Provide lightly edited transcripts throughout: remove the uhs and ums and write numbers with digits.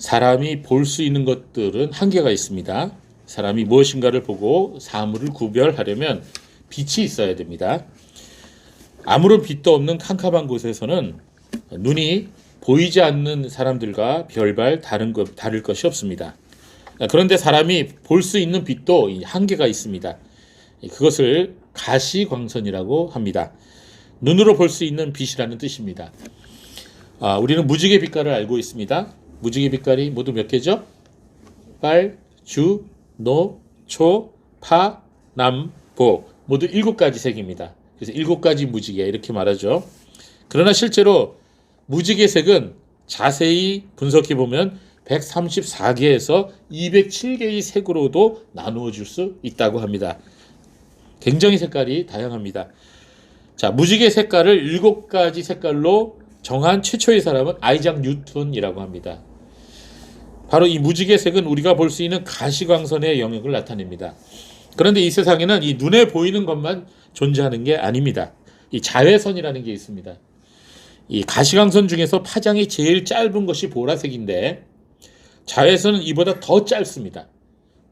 사람이 볼 수 있는 것들은 한계가 있습니다. 사람이 무엇인가를 보고 사물을 구별하려면 빛이 있어야 됩니다. 아무런 빛도 없는 캄캄한 곳에서는 눈이 보이지 않는 사람들과 별반 다를 것이 없습니다. 그런데 사람이 볼 수 있는 빛도 한계가 있습니다. 그것을 가시광선이라고 합니다. 눈으로 볼 수 있는 빛이라는 뜻입니다. 우리는 무지개 빛깔을 알고 있습니다. 무지개 빛깔이 모두 몇 개죠? 빨, 주, 노, 초, 파, 남, 보 모두 7가지 색입니다. 그래서 7가지 무지개 이렇게 말하죠. 그러나 실제로 무지개 색은 자세히 분석해 보면 134개에서 207개의 색으로도 나누어 줄 수 있다고 합니다. 굉장히 색깔이 다양합니다. 자, 무지개 색깔을 7가지 색깔로 정한 최초의 사람은 아이작 뉴턴이라고 합니다. 바로 이 무지개 색은 우리가 볼 수 있는 가시광선의 영역을 나타냅니다. 그런데 이 세상에는 이 눈에 보이는 것만 존재하는 게 아닙니다. 이 자외선이라는 게 있습니다. 이 가시광선 중에서 파장이 제일 짧은 것이 보라색인데 자외선은 이보다 더 짧습니다.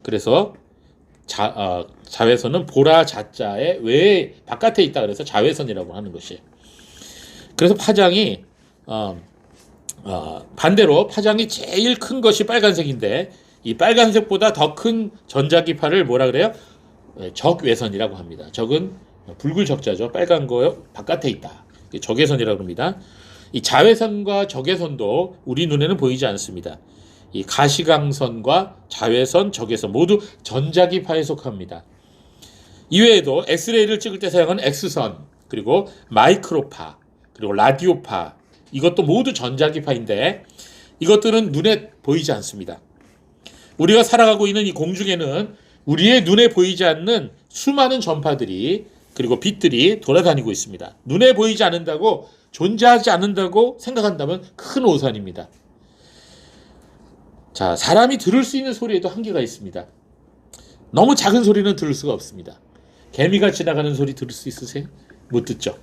그래서 자외선은 보라 자자의 외 바깥에 있다 그래서 자외선이라고 하는 것이에요. 그래서 파장이 반대로 파장이 제일 큰 것이 빨간색인데 이 빨간색보다 더 큰 전자기파를 뭐라 그래요? 적외선이라고 합니다. 적은 붉은 적자죠. 빨간 거 바깥에 있다. 적외선이라고 합니다. 이 자외선과 적외선도 우리 눈에는 보이지 않습니다. 이 가시광선과 자외선, 적외선 모두 전자기파에 속합니다. 이외에도 엑스레이를 찍을 때 사용하는 X선, 그리고 마이크로파, 그리고 라디오파 이것도 모두 전자기파인데 이것들은 눈에 보이지 않습니다. 우리가 살아가고 있는 이 공중에는 우리의 눈에 보이지 않는 수많은 전파들이 그리고 빛들이 돌아다니고 있습니다. 눈에 보이지 않는다고 존재하지 않는다고 생각한다면 큰 오산입니다. 자, 사람이 들을 수 있는 소리에도 한계가 있습니다. 너무 작은 소리는 들을 수가 없습니다. 개미가 지나가는 소리 들을 수 있으세요? 못 듣죠.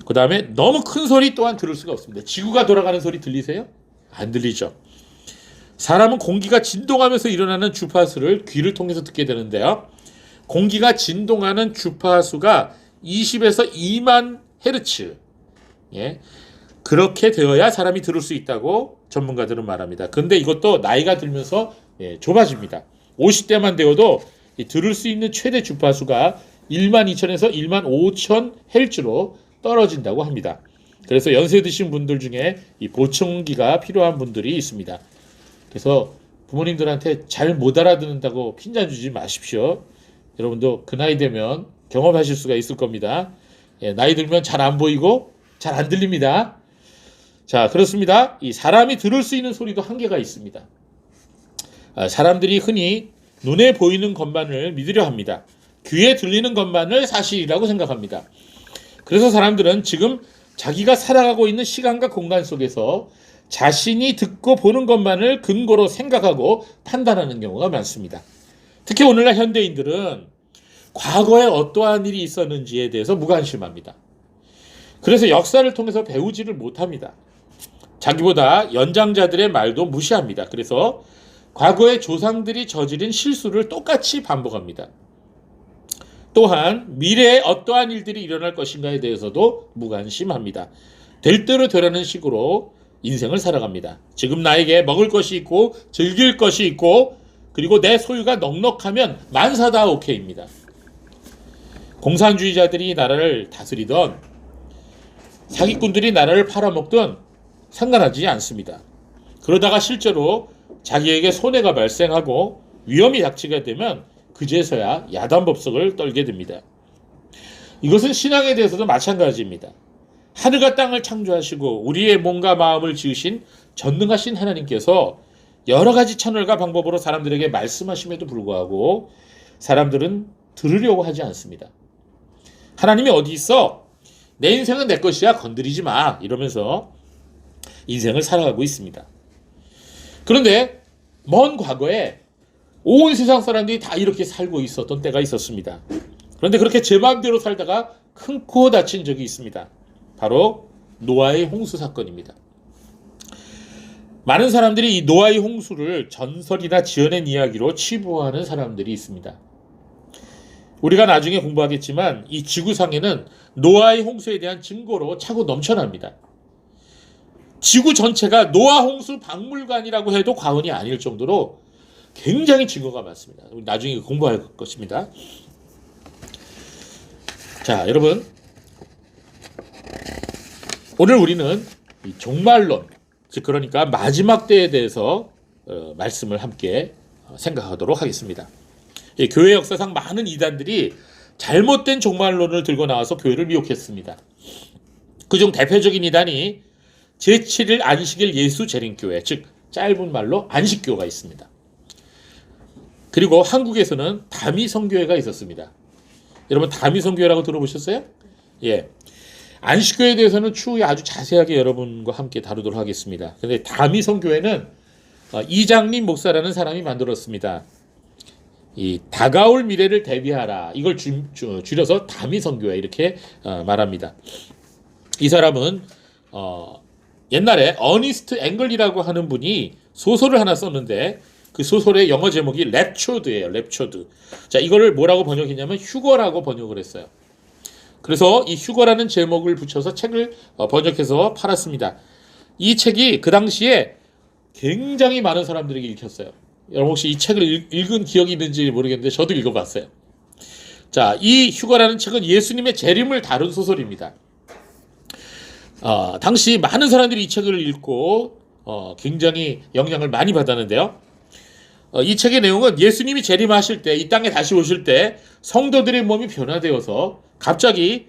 그 다음에 너무 큰 소리 또한 들을 수가 없습니다. 지구가 돌아가는 소리 들리세요? 안 들리죠. 사람은 공기가 진동하면서 일어나는 주파수를 귀를 통해서 듣게 되는데요. 공기가 진동하는 주파수가 20에서 2만 헤르츠. 예. 그렇게 되어야 사람이 들을 수 있다고 전문가들은 말합니다. 근데 이것도 나이가 들면서 좁아집니다. 50대만 되어도 들을 수 있는 최대 주파수가 1만 2천에서 1만 5천 헤르츠로 떨어진다고 합니다. 그래서 연세 드신 분들 중에 이 보청기가 필요한 분들이 있습니다. 그래서 부모님들한테 잘 못 알아듣는다고 핀잔 주지 마십시오. 여러분도 그 나이 되면 경험하실 수가 있을 겁니다. 나이 들면 잘 안 보이고 잘 안 들립니다. 자, 그렇습니다. 이 사람이 들을 수 있는 소리도 한계가 있습니다. 사람들이 흔히 눈에 보이는 것만을 믿으려 합니다. 귀에 들리는 것만을 사실이라고 생각합니다. 그래서 사람들은 지금 자기가 살아가고 있는 시간과 공간 속에서 자신이 듣고 보는 것만을 근거로 생각하고 판단하는 경우가 많습니다. 특히 오늘날 현대인들은 과거에 어떠한 일이 있었는지에 대해서 무관심합니다. 그래서 역사를 통해서 배우지를 못합니다. 자기보다 연장자들의 말도 무시합니다. 그래서 과거의 조상들이 저지른 실수를 똑같이 반복합니다. 또한 미래에 어떠한 일들이 일어날 것인가에 대해서도 무관심합니다. 될 대로 되라는 식으로 인생을 살아갑니다. 지금 나에게 먹을 것이 있고 즐길 것이 있고 그리고 내 소유가 넉넉하면 만사다 오케이입니다. 공산주의자들이 나라를 다스리던 사기꾼들이 나라를 팔아먹던 상관하지 않습니다. 그러다가 실제로 자기에게 손해가 발생하고 위험이 닥치게 되면 그제서야 야단법석을 떨게 됩니다. 이것은 신앙에 대해서도 마찬가지입니다. 하늘과 땅을 창조하시고 우리의 몸과 마음을 지으신 전능하신 하나님께서 여러 가지 채널과 방법으로 사람들에게 말씀하심에도 불구하고 사람들은 들으려고 하지 않습니다. 하나님이 어디 있어? 내 인생은 내 것이야. 건드리지 마. 이러면서 인생을 살아가고 있습니다. 그런데 먼 과거에 온 세상 사람들이 다 이렇게 살고 있었던 때가 있었습니다. 그런데 그렇게 제 마음대로 살다가 큰 코 다친 적이 있습니다. 바로 노아의 홍수 사건입니다. 많은 사람들이 이 노아의 홍수를 전설이나 지어낸 이야기로 치부하는 사람들이 있습니다. 우리가 나중에 공부하겠지만 이 지구상에는 노아의 홍수에 대한 증거로 차고 넘쳐납니다. 지구 전체가 노아 홍수 박물관이라고 해도 과언이 아닐 정도로 굉장히 증거가 많습니다. 우리 나중에 공부할 것입니다. 자, 여러분, 오늘 우리는 이 종말론, 즉 그러니까 마지막 때에 대해서 말씀을 함께 생각하도록 하겠습니다. 교회 역사상 많은 이단들이 잘못된 종말론을 들고 나와서 교회를 미혹했습니다. 그중 대표적인 이단이 제7일 안식일 예수 재림교회, 즉 짧은 말로 안식교가 있습니다. 그리고 한국에서는 다미성교회가 있었습니다. 여러분 다미성교회라고 들어보셨어요? 예. 안식교에 대해서는 추후에 아주 자세하게 여러분과 함께 다루도록 하겠습니다. 그런데 다미성교회는 이장림 목사라는 사람이 만들었습니다. 이 다가올 미래를 대비하라, 이걸 줄여서 다미성교회 이렇게 말합니다. 이 사람은 옛날에 어니스트 앵글이라고 하는 분이 소설을 하나 썼는데 그 소설의 영어 제목이 랩초드예요. 랩초드. 자, 이거를 뭐라고 번역했냐면 휴거라고 번역을 했어요. 그래서 이 휴거라는 제목을 붙여서 책을 번역해서 팔았습니다. 이 책이 그 당시에 굉장히 많은 사람들에게 읽혔어요. 여러분 혹시 이 책을 읽은 기억이 있는지 모르겠는데 저도 읽어봤어요. 자, 이 휴거라는 책은 예수님의 재림을 다룬 소설입니다. 당시 많은 사람들이 이 책을 읽고 굉장히 영향을 많이 받았는데요. 이 책의 내용은 예수님이 재림하실 때, 이 땅에 다시 오실 때 성도들의 몸이 변화되어서 갑자기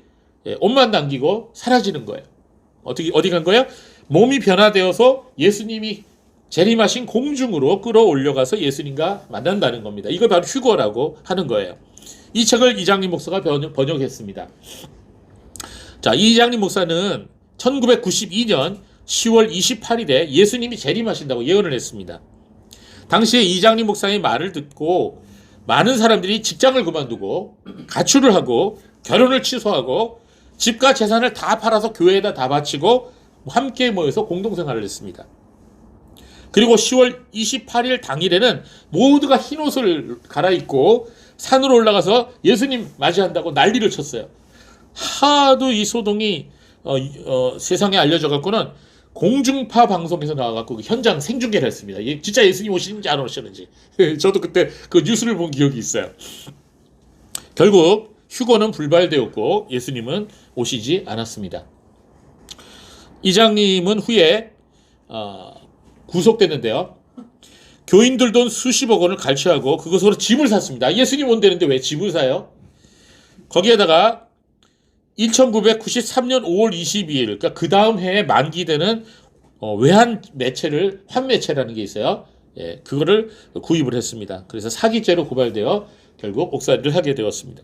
옷만 남기고 사라지는 거예요. 어디 간 거예요? 몸이 변화되어서 예수님이 재림하신 공중으로 끌어올려가서 예수님과 만난다는 겁니다. 이걸 바로 휴거라고 하는 거예요. 이 책을 이장림 목사가 번역했습니다. 자, 이장림 목사는 1992년 10월 28일에 예수님이 재림하신다고 예언을 했습니다. 당시에 이장림 목사의 말을 듣고 많은 사람들이 직장을 그만두고 가출을 하고 결혼을 취소하고 집과 재산을 다 팔아서 교회에다 다 바치고 함께 모여서 공동생활을 했습니다. 그리고 10월 28일 당일에는 모두가 흰옷을 갈아입고 산으로 올라가서 예수님 맞이한다고 난리를 쳤어요. 하도 이 소동이 세상에 알려져 갖고는 공중파 방송에서 나와갖고 현장 생중계를 했습니다. 진짜 예수님 오시는지 안 오시는지. 저도 그때 그 뉴스를 본 기억이 있어요. 결국 휴거는 불발되었고 예수님은 오시지 않았습니다. 이장님은 후에 구속됐는데요. 교인들 돈 수십억 원을 갈취하고 그것으로 집을 샀습니다. 예수님 온다는데 왜 집을 사요? 거기에다가 1993년 5월 22일, 그러니까 그 다음 해에 만기되는 외환 매체를 환매체라는 게 있어요. 예, 그거를 구입을 했습니다. 그래서 사기죄로 고발되어 결국 옥살이를 하게 되었습니다.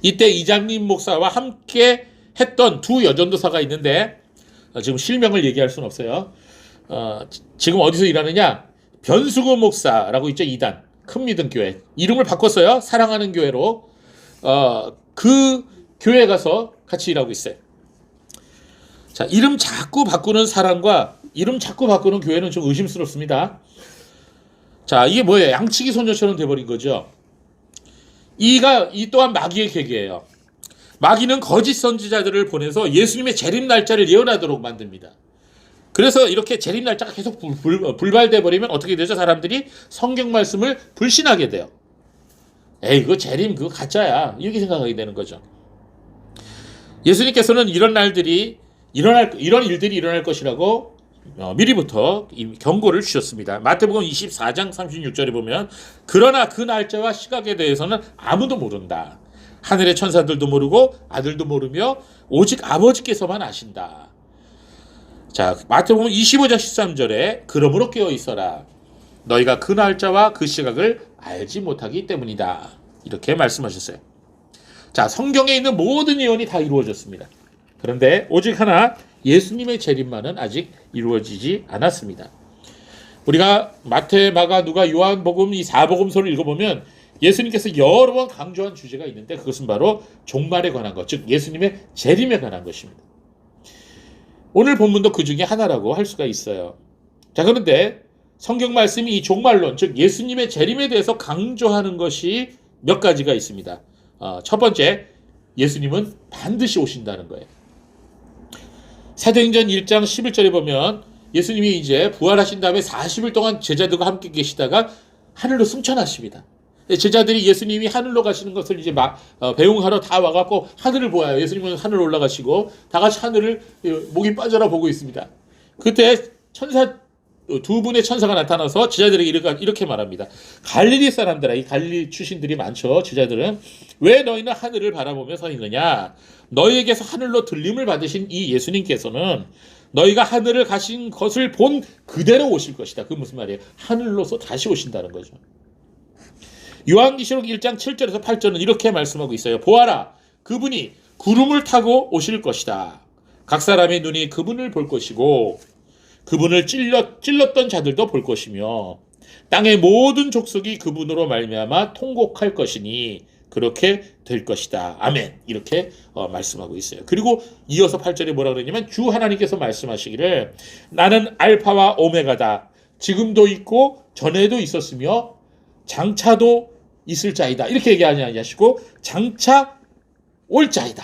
이때 이장림 목사와 함께 했던 두 여전도사가 있는데 지금 실명을 얘기할 수는 없어요. 지금 어디서 일하느냐? 변수구 목사라고 있죠. 이단 큰 믿음 교회 이름을 바꿨어요. 사랑하는 교회로. 그 교회에 가서 같이 일하고 있어요. 자, 이름 자꾸 바꾸는 사람과 이름 자꾸 바꾸는 교회는 좀 의심스럽습니다. 자, 이게 뭐예요? 양치기 소녀처럼 돼버린 거죠. 이 또한 마귀의 계계예요. 마귀는 거짓 선지자들을 보내서 예수님의 재림 날짜를 예언하도록 만듭니다. 그래서 이렇게 재림 날짜가 계속 불발돼 버리면 어떻게 되죠? 사람들이 성경 말씀을 불신하게 돼요. 에이, 그거 재림 그거 가짜야. 이렇게 생각하게 되는 거죠. 예수님께서는 이런 일들이 일어날 것이라고 미리부터 경고를 주셨습니다. 마태복음 24장 36절에 보면 그러나 그 날짜와 시각에 대해서는 아무도 모른다. 하늘의 천사들도 모르고 아들도 모르며 오직 아버지께서만 아신다. 자, 마태복음 25장 13절에 그러므로 깨어 있어라. 너희가 그 날짜와 그 시각을 알지 못하기 때문이다. 이렇게 말씀하셨어요. 자, 성경에 있는 모든 예언이 다 이루어졌습니다. 그런데 오직 하나 예수님의 재림만은 아직 이루어지지 않았습니다. 우리가 마태, 마가, 누가, 요한복음 이 4복음서를 읽어보면 예수님께서 여러 번 강조한 주제가 있는데 그것은 바로 종말에 관한 것, 즉 예수님의 재림에 관한 것입니다. 오늘 본문도 그 중에 하나라고 할 수가 있어요. 자, 그런데 성경 말씀이 이 종말론, 즉 예수님의 재림에 대해서 강조하는 것이 몇 가지가 있습니다. 첫 번째, 예수님은 반드시 오신다는 거예요. 사도행전 1장 11절에 보면 예수님이 이제 부활하신 다음에 40일 동안 제자들과 함께 계시다가 하늘로 승천하십니다. 제자들이 예수님이 하늘로 가시는 것을 이제 배웅하러 다 와갖고 하늘을 보아요. 예수님은 하늘 올라가시고 다 같이 하늘을 목이 빠져라 보고 있습니다. 그때 두 분의 천사가 나타나서 제자들에게 이렇게 말합니다. 갈릴리 사람들아, 이 갈릴리 출신들이 많죠. 제자들은 왜 너희는 하늘을 바라보며 서 있느냐? 너희에게서 하늘로 들림을 받으신 이 예수님께서는 너희가 하늘을 가신 것을 본 그대로 오실 것이다. 그게 무슨 말이에요? 하늘로서 다시 오신다는 거죠. 요한계시록 1장 7절에서 8절은 이렇게 말씀하고 있어요. 보아라, 그분이 구름을 타고 오실 것이다. 각 사람의 눈이 그분을 볼 것이고 그분을 찔렀던 자들도 볼 것이며 땅의 모든 족속이 그분으로 말미암아 통곡할 것이니 그렇게 될 것이다. 아멘. 이렇게 말씀하고 있어요. 그리고 이어서 8절에 뭐라 그러냐면 주 하나님께서 말씀하시기를 나는 알파와 오메가다. 지금도 있고 전에도 있었으며 장차도 있을 자이다. 이렇게 얘기하지 않으시고 장차 올 자이다.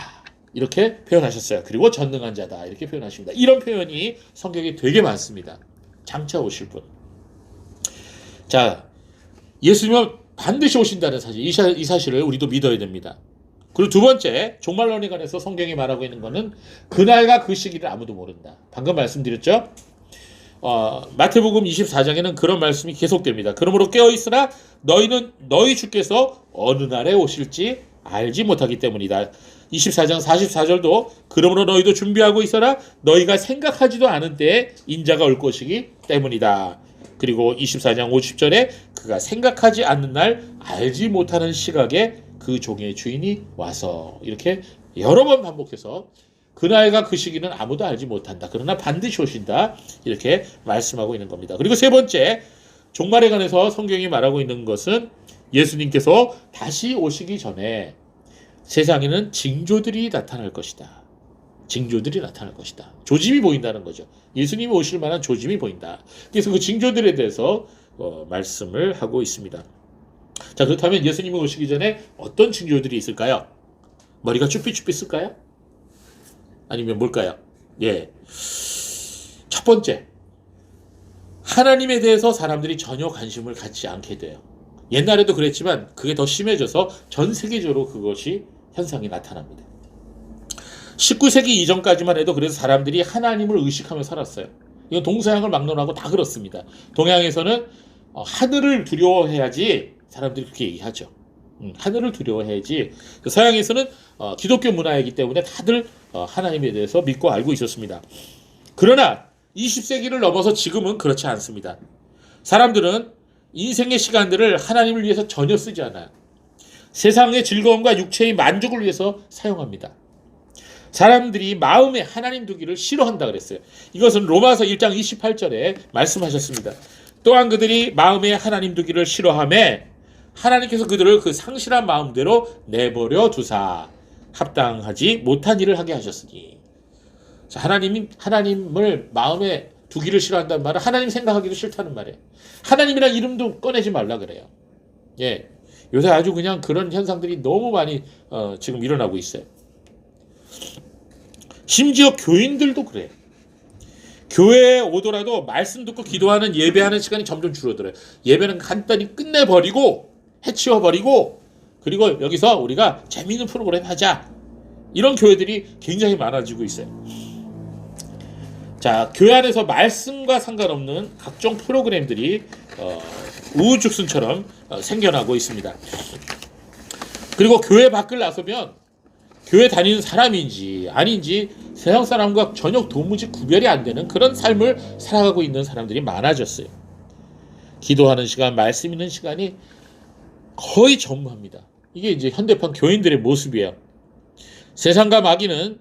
이렇게 표현하셨어요. 그리고 전능한 자다. 이렇게 표현하십니다. 이런 표현이 성경에 되게 많습니다. 장차 오실 분. 자, 예수님은 반드시 오신다는 사실, 이 사실을 우리도 믿어야 됩니다. 그리고 두 번째, 종말론에 관해서 성경이 말하고 있는 것은 그날과 그 시기를 아무도 모른다. 방금 말씀드렸죠? 마태복음 24장에는 그런 말씀이 계속됩니다. 그러므로 깨어있으라 너희는 너희 주께서 어느 날에 오실지 알지 못하기 때문이다. 24장 44절도 그러므로 너희도 준비하고 있어라 너희가 생각하지도 않은 때에 인자가 올 것이기 때문이다. 그리고 24장 50절에 그가 생각하지 않는 날 알지 못하는 시각에 그 종의 주인이 와서 이렇게 여러 번 반복해서 그날과 그 시기는 아무도 알지 못한다. 그러나 반드시 오신다. 이렇게 말씀하고 있는 겁니다. 그리고 세 번째, 종말에 관해서 성경이 말하고 있는 것은 예수님께서 다시 오시기 전에 세상에는 징조들이 나타날 것이다. 징조들이 나타날 것이다. 조짐이 보인다는 거죠. 예수님이 오실 만한 조짐이 보인다. 그래서 그 징조들에 대해서 말씀을 하고 있습니다. 자, 그렇다면 예수님이 오시기 전에 어떤 징조들이 있을까요? 머리가 쭈삣쭈삣을까요? 아니면 뭘까요? 예. 첫 번째, 하나님에 대해서 사람들이 전혀 관심을 갖지 않게 돼요. 옛날에도 그랬지만 그게 더 심해져서 전 세계적으로 그것이 현상이 나타납니다. 19세기 이전까지만 해도 그래서 사람들이 하나님을 의식하며 살았어요. 이건 동서양을 막론하고 다 그렇습니다. 동양에서는 하늘을 두려워해야지 사람들이 그렇게 얘기하죠. 하늘을 두려워해야지. 서양에서는 기독교 문화이기 때문에 다들 하나님에 대해서 믿고 알고 있었습니다. 그러나 20세기를 넘어서 지금은 그렇지 않습니다. 사람들은 인생의 시간들을 하나님을 위해서 전혀 쓰지 않아요. 세상의 즐거움과 육체의 만족을 위해서 사용합니다. 사람들이 마음에 하나님 두기를 싫어한다 그랬어요. 이것은 로마서 1장 28절에 말씀하셨습니다. 또한 그들이 마음에 하나님 두기를 싫어하며 하나님께서 그들을 그 상실한 마음대로 내버려 두사 합당하지 못한 일을 하게 하셨으니. 자, 하나님을 마음에 두기를 싫어한다는 말은 하나님 생각하기도 싫다는 말이에요. 하나님이란 이름도 꺼내지 말라 그래요. 예, 요새 아주 그냥 그런 현상들이 너무 많이 지금 일어나고 있어요. 심지어 교인들도 그래요. 교회에 오더라도 말씀 듣고 기도하는 예배하는 시간이 점점 줄어들어요. 예배는 간단히 끝내버리고 해치워버리고 그리고 여기서 우리가 재미있는 프로그램 하자. 이런 교회들이 굉장히 많아지고 있어요. 자, 교회 안에서 말씀과 상관없는 각종 프로그램들이 우후죽순처럼 생겨나고 있습니다. 그리고 교회 밖을 나서면 교회 다니는 사람인지 아닌지 세상 사람과 전혀 도무지 구별이 안 되는 그런 삶을 살아가고 있는 사람들이 많아졌어요. 기도하는 시간, 말씀 있는 시간이 거의 전무합니다. 이게 이제 현대판 교인들의 모습이에요. 세상과 마귀는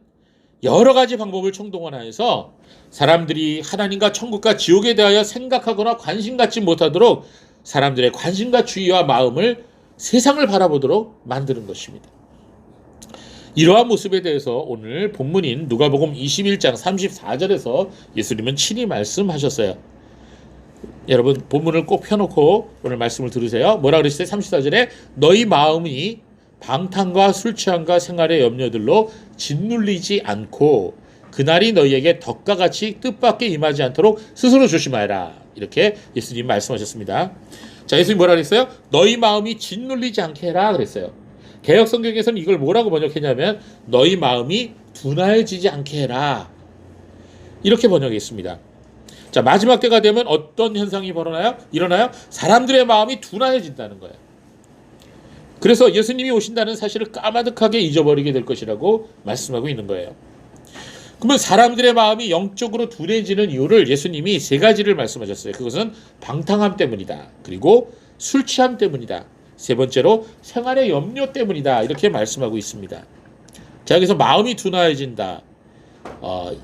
여러 가지 방법을 총동원하여서 사람들이 하나님과 천국과 지옥에 대하여 생각하거나 관심 갖지 못하도록 사람들의 관심과 주의와 마음을 세상을 바라보도록 만드는 것입니다. 이러한 모습에 대해서 오늘 본문인 누가복음 21장 34절에서 예수님은 친히 말씀하셨어요. 여러분 본문을 꼭 펴놓고 오늘 말씀을 들으세요. 뭐라 그랬어요? 34절에 너희 마음이 방탕과 술 취함과 생활의 염려들로 짓눌리지 않고 그날이 너희에게 덕과 같이 뜻밖의 임하지 않도록 스스로 조심하여라. 이렇게 예수님 말씀하셨습니다. 자, 예수님 뭐라 그랬어요? 너희 마음이 짓눌리지 않게 해라 그랬어요. 개역 성경에서는 이걸 뭐라고 번역했냐면 너희 마음이 둔하여지지 않게 해라. 이렇게 번역했습니다. 자, 마지막 때가 되면 어떤 현상이 일어나요? 사람들의 마음이 둔하여진다는 거예요. 그래서 예수님이 오신다는 사실을 까마득하게 잊어버리게 될 것이라고 말씀하고 있는 거예요. 그러면 사람들의 마음이 영적으로 둔해지는 이유를 예수님이 세 가지를 말씀하셨어요. 그것은 방탕함 때문이다. 그리고 술 취함 때문이다. 세 번째로 생활의 염려 때문이다. 이렇게 말씀하고 있습니다. 자, 여기서 마음이 둔하여진다.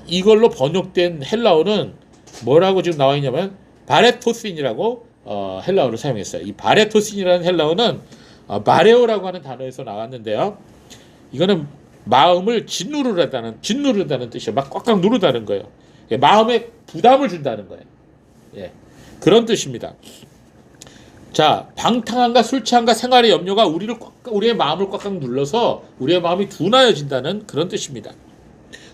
이걸로 번역된 헬라어는 뭐라고 지금 나와 있냐면 바레토신이라고 헬라어를 사용했어요. 이 바레토신이라는 헬라어는 마레오라고 하는 단어에서 나왔는데요. 이거는 마음을 짓누르다는 뜻이에요. 막 꽉꽉 누르다는 거예요. 예, 마음에 부담을 준다는 거예요. 예, 그런 뜻입니다. 자, 방탕함과 술 취함과 생활의 염려가 우리의 마음을 꽉꽉 눌러서 우리의 마음이 둔하여진다는 그런 뜻입니다.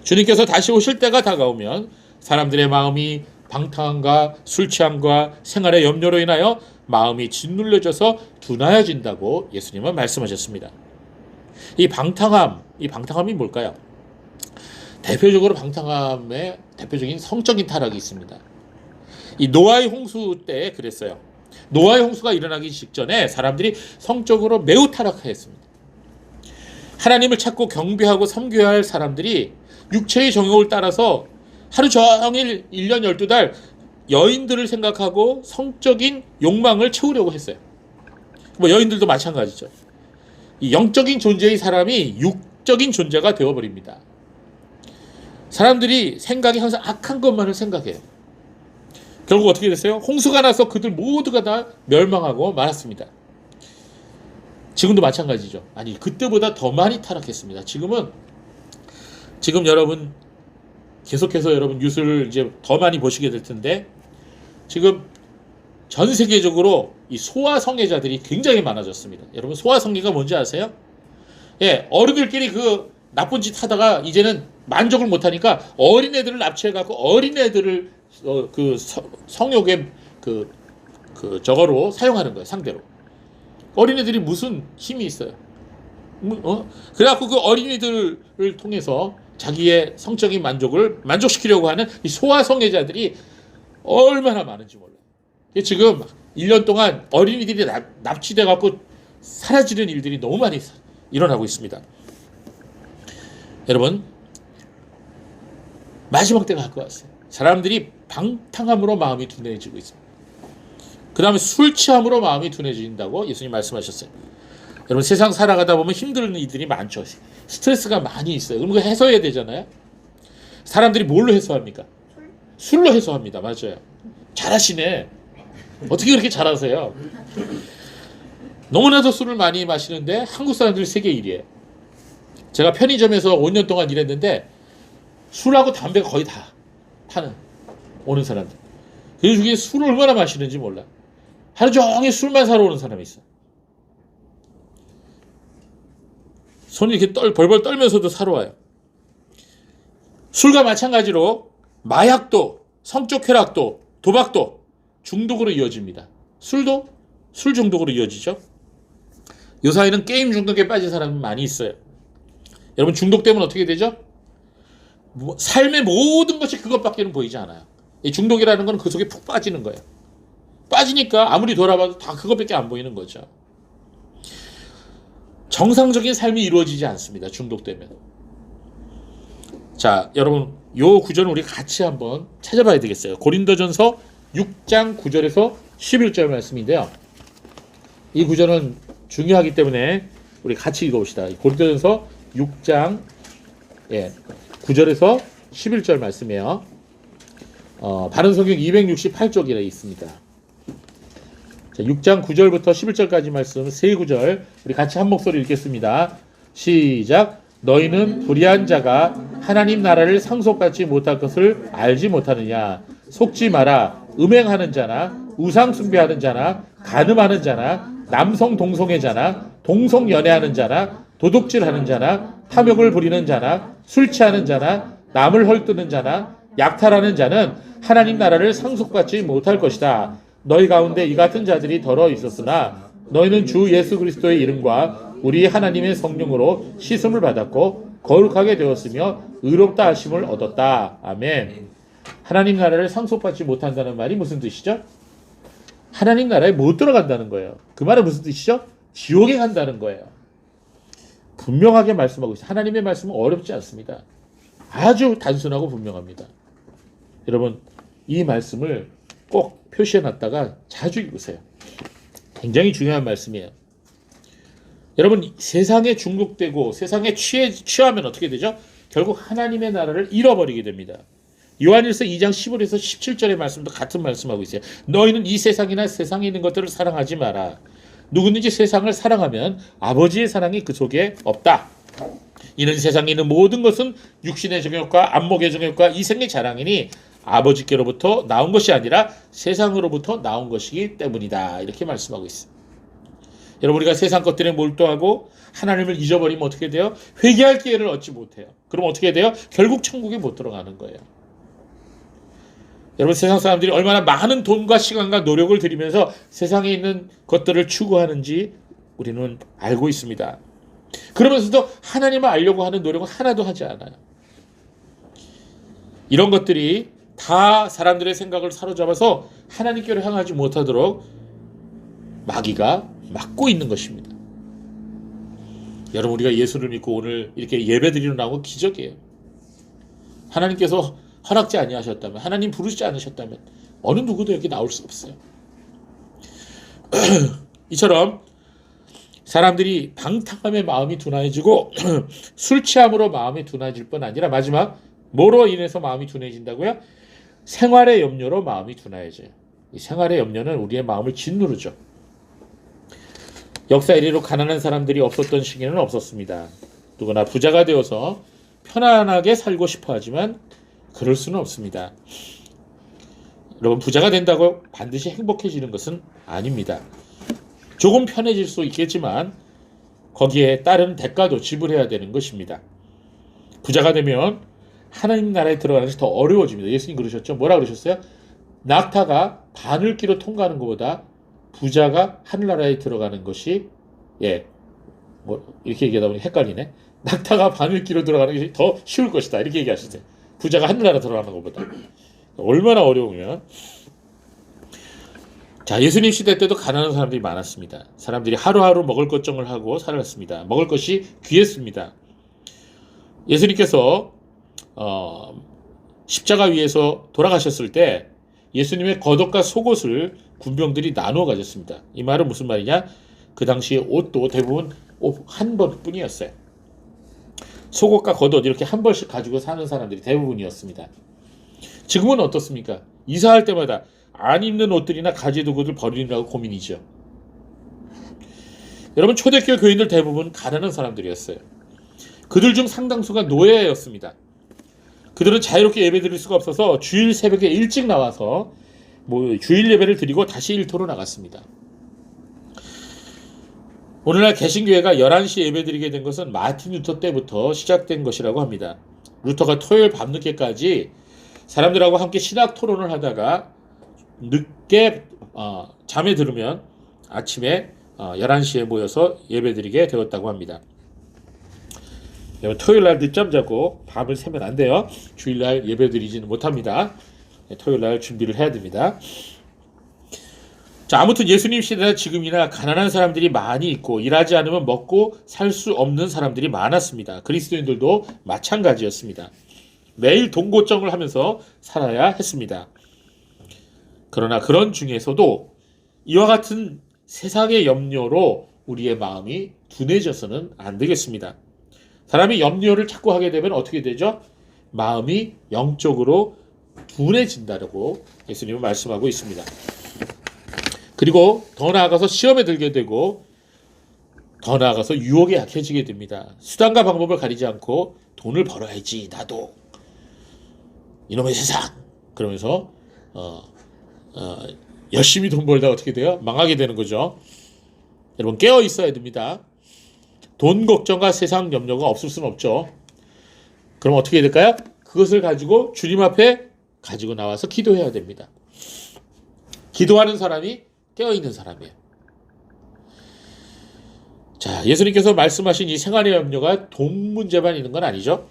주님께서 다시 오실 때가 다가오면 사람들의 마음이 방탕함과 술 취함과 생활의 염려로 인하여 마음이 짓눌려져서 둔하여진다고 예수님은 말씀하셨습니다. 이 방탕함이 뭘까요? 대표적으로 방탕함의 대표적인 성적인 타락이 있습니다. 이 노아의 홍수 때 그랬어요. 노아의 홍수가 일어나기 직전에 사람들이 성적으로 매우 타락하였습니다. 하나님을 찾고 경배하고 섬겨야 할 사람들이 육체의 정욕을 따라서 하루 종일 1년 12달 여인들을 생각하고 성적인 욕망을 채우려고 했어요. 뭐 여인들도 마찬가지죠. 이 영적인 존재의 사람이 육적인 존재가 되어버립니다. 사람들이 생각이 항상 악한 것만을 생각해요. 결국 어떻게 됐어요? 홍수가 나서 그들 모두가 다 멸망하고 말았습니다. 지금도 마찬가지죠. 아니, 그때보다 더 많이 타락했습니다. 지금 여러분 계속해서 여러분 뉴스를 이제 더 많이 보시게 될 텐데 지금 전 세계적으로 이 소아성애자들이 굉장히 많아졌습니다. 여러분 소아성애가 뭔지 아세요? 예, 어른들끼리 그 나쁜 짓 하다가 이제는 만족을 못하니까 어린애들을 납치해갖고 어린애들을 그 성욕의 저거로 사용하는 거예요. 상대로. 어린애들이 무슨 힘이 있어요? 그래갖고 그 어린이들을 통해서 자기의 성적인 만족을 만족시키려고 하는 이 소아성애자들이 얼마나 많은지 몰라요. 지금 1년 동안 어린이들이 납치돼갖고 사라지는 일들이 너무 많이 일어나고 있습니다. 여러분, 마지막 때가 갈 것 같아요. 사람들이 방탕함으로 마음이 둔해지고 있습니다. 그 다음에 술 취함으로 마음이 둔해진다고 예수님 말씀하셨어요. 여러분 세상 살아가다 보면 힘든 일들이 많죠. 스트레스가 많이 있어요. 그럼 그거 해소해야 되잖아요. 사람들이 뭘로 해소합니까? 술로 해소합니다. 맞아요. 잘하시네. 어떻게 그렇게 잘하세요? 너무나도 술을 많이 마시는데 한국 사람들이 세계 1위에요. 제가 편의점에서 5년 동안 일했는데 술하고 담배가 거의 다 파는 오는 사람들. 그 중에 술을 얼마나 마시는지 몰라. 하루 종일 술만 사러 오는 사람이 있어. 손이 이렇게 벌벌 떨면서도 사러 와요. 술과 마찬가지로 마약도, 성적 쾌락도, 도박도 중독으로 이어집니다. 술도 술 중독으로 이어지죠. 요사이는 게임 중독에 빠진 사람이 많이 있어요. 여러분 중독되면 어떻게 되죠? 삶의 모든 것이 그것밖에는 보이지 않아요. 이 중독이라는 건 그 속에 푹 빠지는 거예요. 빠지니까 아무리 돌아봐도 다 그것밖에 안 보이는 거죠. 정상적인 삶이 이루어지지 않습니다. 중독되면. 자, 여러분 요 구절은 우리 같이 한번 찾아봐야 되겠어요. 고린도전서 6장 9절에서 11절 말씀인데요. 이 구절은 중요하기 때문에 우리 같이 읽어봅시다. 고린도전서 6장 9절에서 11절 말씀이에요. 바른 성경 268쪽에 있습니다. 자, 6장 9절부터 11절까지 말씀 세 구절 우리 같이 한 목소리 읽겠습니다. 시작. 너희는 불의한 자가 하나님 나라를 상속받지 못할 것을 알지 못하느냐. 속지 마라. 음행하는 자나 우상 숭배하는 자나 간음하는 자나 남성 동성애 자나 동성 연애하는 자나 도둑질하는 자나 탐욕을 부리는 자나 술 취하는 자나 남을 헐뜯는 자나 약탈하는 자는 하나님 나라를 상속받지 못할 것이다. 너희 가운데 이 같은 자들이 더러 있었으나 너희는 주 예수 그리스도의 이름과 우리 하나님의 성령으로 씻음을 받았고 거룩하게 되었으며 의롭다 하심을 얻었다. 아멘. 하나님 나라를 상속받지 못한다는 말이 무슨 뜻이죠? 하나님 나라에 못 들어간다는 거예요. 그 말은 무슨 뜻이죠? 지옥에 간다는 거예요. 분명하게 말씀하고 있어요. 하나님의 말씀은 어렵지 않습니다. 아주 단순하고 분명합니다. 여러분, 이 말씀을 꼭 표시해놨다가 자주 읽으세요. 굉장히 중요한 말씀이에요. 여러분, 세상에 중독되고 세상에 취하면 어떻게 되죠? 결국 하나님의 나라를 잃어버리게 됩니다. 요한일서 2장 15절에서 17절의 말씀도 같은 말씀하고 있어요. 너희는 이 세상이나 세상에 있는 것들을 사랑하지 마라. 누구든지 세상을 사랑하면 아버지의 사랑이 그 속에 없다. 이는 세상에 있는 모든 것은 육신의 정욕과 안목의 정욕과 이생의 자랑이니 아버지께로부터 나온 것이 아니라 세상으로부터 나온 것이기 때문이다. 이렇게 말씀하고 있습니다. 여러분, 우리가 세상 것들에 몰두하고 하나님을 잊어버리면 어떻게 돼요? 회개할 기회를 얻지 못해요. 그럼 어떻게 돼요? 결국 천국에 못 들어가는 거예요. 여러분, 세상 사람들이 얼마나 많은 돈과 시간과 노력을 들이면서 세상에 있는 것들을 추구하는지 우리는 알고 있습니다. 그러면서도 하나님을 알려고 하는 노력은 하나도 하지 않아요. 이런 것들이 다 사람들의 생각을 사로잡아서 하나님께로 향하지 못하도록 마귀가 막고 있는 것입니다. 여러분, 우리가 예수를 믿고 오늘 이렇게 예배드리러 나온 기적이에요. 하나님께서 허락지 아니하셨다면, 하나님 부르지 않으셨다면 어느 누구도 여기 나올 수 없어요. 이처럼 사람들이 방탕함에 마음이 둔해지고 술 취함으로 마음이 둔해질 뿐 아니라 마지막 뭐로 인해서 마음이 둔해진다고요? 생활의 염려로 마음이 둔해져요. 이 생활의 염려는 우리의 마음을 짓누르죠. 역사 이래로 가난한 사람들이 없었던 시기는 없었습니다. 누구나 부자가 되어서 편안하게 살고 싶어 하지만 그럴 수는 없습니다. 여러분, 부자가 된다고 반드시 행복해지는 것은 아닙니다. 조금 편해질 수 있겠지만 거기에 따른 대가도 지불해야 되는 것입니다. 부자가 되면 하나님 나라에 들어가는 것이 더 어려워집니다. 예수님 그러셨죠? 뭐라 그러셨어요? 낙타가 바늘길로 통과하는 것보다 부자가 하늘나라에 들어가는 것이 이렇게 얘기하다 보니 헷갈리네. 낙타가 바늘길로 들어가는 것이 더 쉬울 것이다. 이렇게 얘기하셨어요. 부자가 하늘나라 들어가는 것보다. 얼마나 어려우면. 자, 예수님 시대 때도 가난한 사람들이 많았습니다. 사람들이 하루하루 먹을 걱정을 하고 살았습니다. 먹을 것이 귀했습니다. 예수님께서 십자가 위에서 돌아가셨을 때 예수님의 겉옷과 속옷을 군병들이 나누어 가졌습니다. 이 말은 무슨 말이냐? 그 당시에 옷도 대부분 옷 한 벌뿐이었어요. 속옷과 겉옷 이렇게 한 벌씩 가지고 사는 사람들이 대부분이었습니다. 지금은 어떻습니까? 이사할 때마다 안 입는 옷들이나 가지두고들 버리느라고 고민이죠. 여러분, 초대교회 교인들 대부분 가난한 사람들이었어요. 그들 중 상당수가 노예였습니다. 그들은 자유롭게 예배드릴 수가 없어서 주일 새벽에 일찍 나와서 주일 예배를 드리고 다시 일터로 나갔습니다. 오늘날 개신교회가 11시에 예배드리게 된 것은 마틴 루터 때부터 시작된 것이라고 합니다. 루터가 토요일 밤늦게까지 사람들하고 함께 신학 토론을 하다가 늦게 잠에 들으면 아침에 11시에 모여서 예배드리게 되었다고 합니다. 여러분, 토요일날 늦잠 자고 밤을 새면 안 돼요. 주일날 예배드리지는 못합니다. 토요일날 준비를 해야 됩니다. 자, 아무튼 예수님 시대나 지금이나 가난한 사람들이 많이 있고 일하지 않으면 먹고 살 수 없는 사람들이 많았습니다. 그리스도인들도 마찬가지였습니다. 매일 동고정을 하면서 살아야 했습니다. 그러나 그런 중에서도 이와 같은 세상의 염려로 우리의 마음이 둔해져서는 안 되겠습니다. 사람이 염려를 자꾸 하게 되면 어떻게 되죠? 마음이 영적으로 둔해진다고 예수님은 말씀하고 있습니다. 그리고 더 나아가서 시험에 들게 되고 더 나아가서 유혹에 약해지게 됩니다. 수단과 방법을 가리지 않고 돈을 벌어야지 나도 이놈의 세상 그러면서 열심히 돈 벌다 어떻게 돼요? 망하게 되는 거죠. 여러분 깨어 있어야 됩니다. 돈 걱정과 세상 염려가 없을 수는 없죠. 그럼 어떻게 해야 될까요? 그것을 가지고 주님 앞에 가지고 나와서 기도해야 됩니다. 기도하는 사람이 깨어있는 사람이에요. 자, 예수님께서 말씀하신 이 생활의 염려가 돈 문제만 있는 건 아니죠.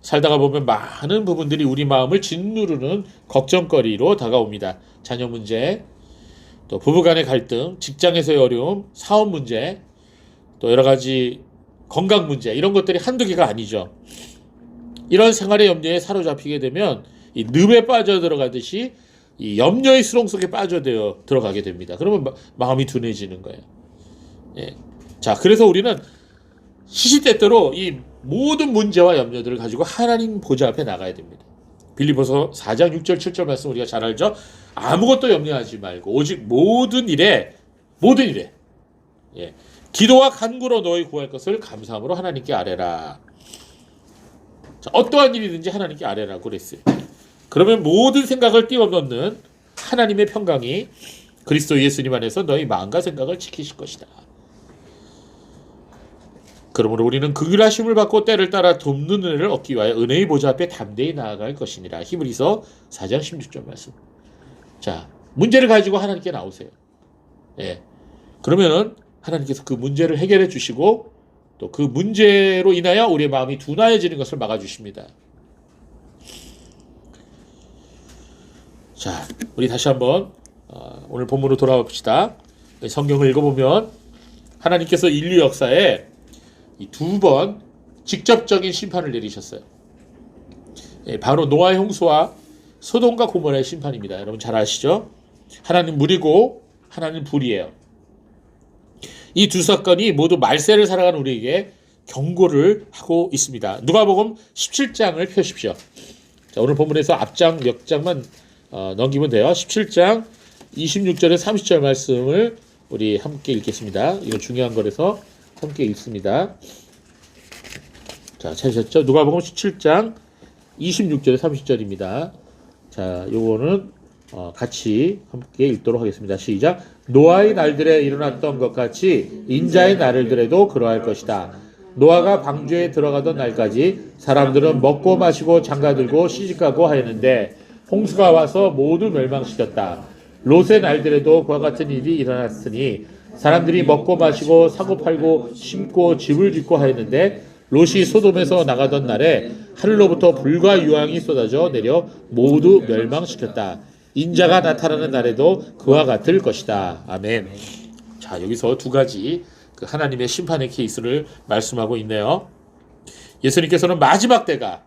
살다가 보면 많은 부분들이 우리 마음을 짓누르는 걱정거리로 다가옵니다. 자녀 문제, 또 부부간의 갈등, 직장에서의 어려움, 사업 문제, 또 여러 가지 건강 문제, 이런 것들이 한두 개가 아니죠. 이런 생활의 염려에 사로잡히게 되면 이 늪에 빠져 들어가듯이 이 염려의 수렁 속에 빠져 들어가게 됩니다. 그러면 마음이 둔해지는 거예요. 예. 자, 그래서 우리는 시시때때로 이 모든 문제와 염려들을 가지고 하나님 보좌 앞에 나가야 됩니다. 빌립보서 4장 6절 7절 말씀 우리가 잘 알죠. 아무것도 염려하지 말고 오직 모든 일에 예, 기도와 간구로 너희 구할 것을 감사함으로 하나님께 아뢰라. 자, 어떠한 일이든지 하나님께 아뢰라고 그랬어요. 그러면 모든 생각을 뛰어넘는 하나님의 평강이 그리스도 예수님 안에서 너희 마음과 생각을 지키실 것이다. 그러므로 우리는 극률하심을 받고 때를 따라 돕는 은혜를 얻기 위하여 은혜의 보좌 앞에 담대히 나아갈 것이니라. 히브리서 4장 16절 말씀. 자, 문제를 가지고 하나님께 나오세요. 예. 그러면은 하나님께서 그 문제를 해결해 주시고 또 그 문제로 인하여 우리의 마음이 둔하여지는 것을 막아주십니다. 자, 우리 다시 한번 오늘 본문으로 돌아와 봅시다. 성경을 읽어보면 하나님께서 인류 역사에 이 두 번 직접적인 심판을 내리셨어요. 예, 바로 노아의 홍수와 소돔과 고모라의 심판입니다. 여러분 잘 아시죠? 하나님 물이고 하나님 불이에요. 이 두 사건이 모두 말세를 살아가는 우리에게 경고를 하고 있습니다. 누가복음 17장을 펴십시오. 자, 오늘 본문에서 앞장 몇 장만 넘기면 돼요. 17장 26절에 30절 말씀을 우리 함께 읽겠습니다. 이거 중요한 거라서 함께 읽습니다. 자, 찾으셨죠? 누가복음 17장 26절에 30절입니다. 자, 요거는 같이 함께 읽도록 하겠습니다. 시작. 노아의 날들에 일어났던 것 같이 인자의 날들에도 그러할 것이다. 노아가 방주에 들어가던 날까지 사람들은 먹고 마시고 장가들고 시집가고 하였는데 홍수가 와서 모두 멸망시켰다. 롯의 날들에도 그와 같은 일이 일어났으니 사람들이 먹고 마시고 사고 팔고 심고 집을 짓고 하였는데 롯이 소돔에서 나가던 날에 하늘로부터 불과 유황이 쏟아져 내려 모두 멸망시켰다. 인자가 나타나는 날에도 그와 같을 것이다. 아멘. 자, 여기서 두 가지 그 하나님의 심판의 케이스를 말씀하고 있네요. 예수님께서는 마지막 때가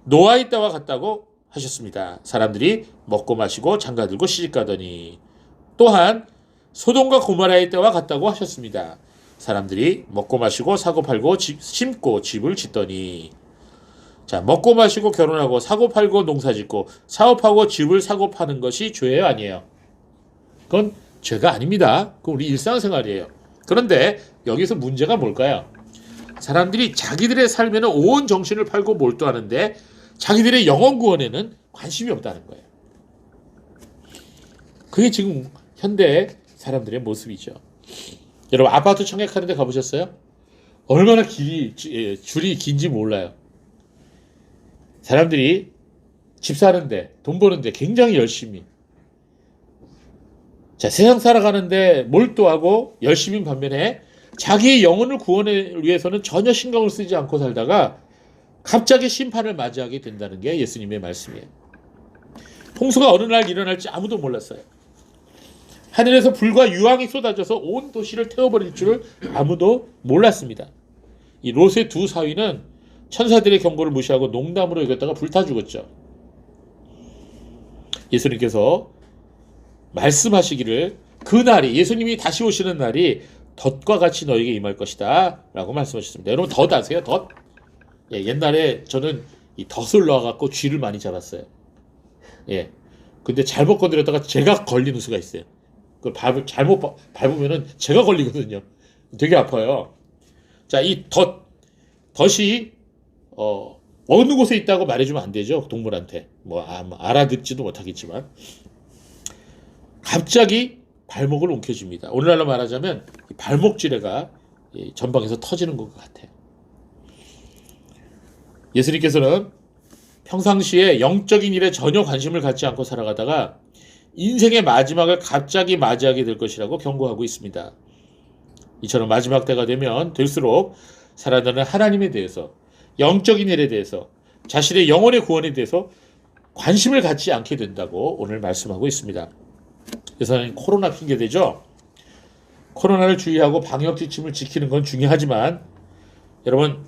노아의 때와 같다고 하셨습니다. 사람들이 먹고 마시고 장가들고 시집가더니, 또한 소돔과 고모라의 때와 같다고 하셨습니다. 사람들이 먹고 마시고 사고 팔고 심고 집을 짓더니. 자, 먹고 마시고 결혼하고 사고 팔고 농사 짓고 사업하고 집을 사고 파는 것이 죄예요, 아니에요? 그건 죄가 아닙니다. 그건 우리 일상생활이에요. 그런데 여기서 문제가 뭘까요? 사람들이 자기들의 삶에는 온 정신을 팔고 몰두하는데 자기들의 영혼 구원에는 관심이 없다는 거예요. 그게 지금 현대 사람들의 모습이죠. 여러분 아파트 청약하는 데 가보셨어요? 얼마나 줄이 긴지 몰라요. 사람들이 집 사는데 돈 버는데 굉장히 열심히, 자, 세상 살아가는데 몰두하고 열심인 반면에 자기의 영혼을 구원을 위해서는 전혀 신경을 쓰지 않고 살다가 갑자기 심판을 맞이하게 된다는 게 예수님의 말씀이에요. 홍수가 어느 날 일어날지 아무도 몰랐어요. 하늘에서 불과 유황이 쏟아져서 온 도시를 태워버릴 줄을 아무도 몰랐습니다. 이 롯의 두 사위는 천사들의 경고를 무시하고 농담으로 여겼다가 불타 죽었죠. 예수님께서 말씀하시기를 그 날이, 예수님이 다시 오시는 날이 덫과 같이 너에게 임할 것이다 라고 말씀하셨습니다. 여러분 덫 아세요? 덫? 예, 옛날에 저는 이 덫을 놔갖고 쥐를 많이 잡았어요. 예, 근데 잘못 건드렸다가 제가 걸리는 수가 있어요. 그 잘못 밟으면은 제가 걸리거든요. 되게 아파요. 자, 이 덫이 어느 곳에 있다고 말해주면 안 되죠. 동물한테. 뭐 알아듣지도 못하겠지만. 갑자기 발목을 움켜쥡니다. 오늘날로 말하자면 발목지뢰가 전방에서 터지는 것 같아요. 예수님께서는 평상시에 영적인 일에 전혀 관심을 갖지 않고 살아가다가 인생의 마지막을 갑자기 맞이하게 될 것이라고 경고하고 있습니다. 이처럼 마지막 때가 되면 될수록 살아가는 하나님에 대해서, 영적인 일에 대해서, 자신의 영혼의 구원에 대해서 관심을 갖지 않게 된다고 오늘 말씀하고 있습니다. 그래서 코로나 핑계대죠. 코로나를 주의하고 방역 지침을 지키는 건 중요하지만 여러분,